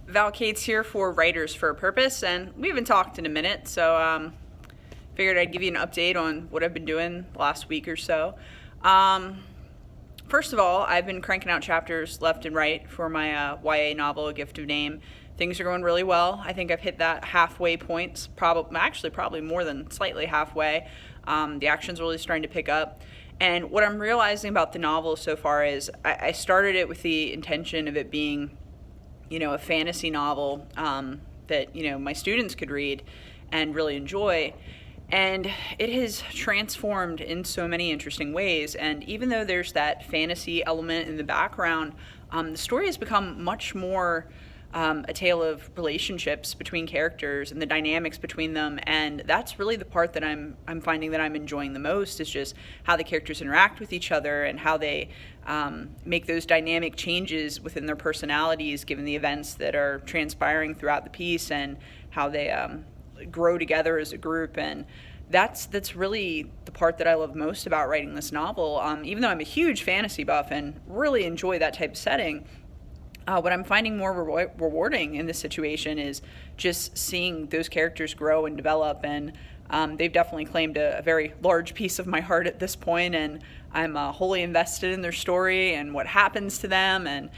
Val Cates here for Writers for a Purpose, and we haven't talked in a minute, so figured I'd give you an update on what I've been doing the last week or so. First of all, I've been cranking out chapters left and right for my YA novel, A Gift of Name. Things are going really well. I think I've hit that halfway point, probably more than slightly halfway. The action's really starting to pick up. And what I'm realizing about the novel so far is I started it with the intention of it being a fantasy novel that, my students could read and really enjoy. And it has transformed in so many interesting ways. And even though there's that fantasy element in the background, the story has become much more a tale of relationships between characters and the dynamics between them. And that's really the part that I'm finding that I'm enjoying the most, is just how the characters interact with each other and how they make those dynamic changes within their personalities given the events that are transpiring throughout the piece, and how they grow together as a group. And that's really the part that I love most about writing this novel. Even though I'm a huge fantasy buff and really enjoy that type of setting, what I'm finding more rewarding in this situation is just seeing those characters grow and develop. And they've definitely claimed a very large piece of my heart at this point, and I'm wholly invested in their story and what happens to them. And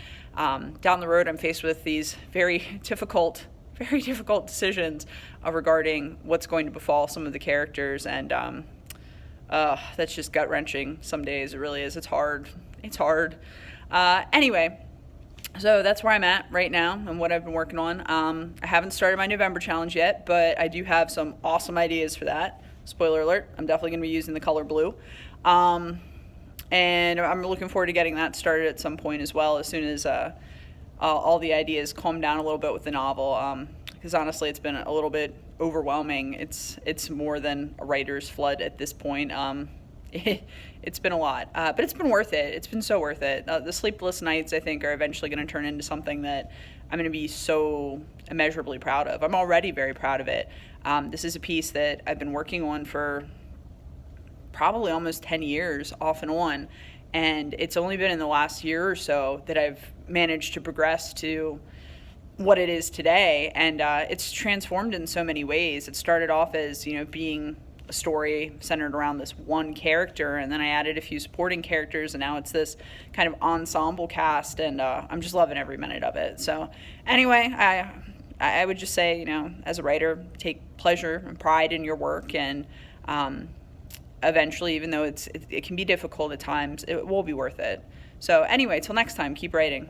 down the road, I'm faced with these very difficult decisions regarding what's going to befall some of the characters. And that's just gut-wrenching some days. It really is. It's hard. Anyway, so that's where I'm at right now and what I've been working on. I haven't started my November challenge yet, but I do have some awesome ideas for that. Spoiler alert, I'm definitely going to be using the color blue. And I'm looking forward to getting that started at some point as well, as soon as all the ideas calm down a little bit with the novel. Because honestly, it's been a little bit overwhelming. It's more than a writer's flood at this point. It's been a lot, but it's been worth it. It's been so worth it. The sleepless nights, I think, are eventually going to turn into something that I'm going to be so immeasurably proud of. I'm already very proud of it. This is a piece that I've been working on for probably almost 10 years, off and on, and it's only been in the last year or so that I've managed to progress to what it is today. And it's transformed in so many ways. It started off as, being a story centered around this one character, and then I added a few supporting characters, and now it's this kind of ensemble cast, and I'm just loving every minute of it. So anyway, I would just say, as a writer, take pleasure and pride in your work, and eventually, even though it can be difficult at times, it will be worth it. So anyway, till next time, keep writing.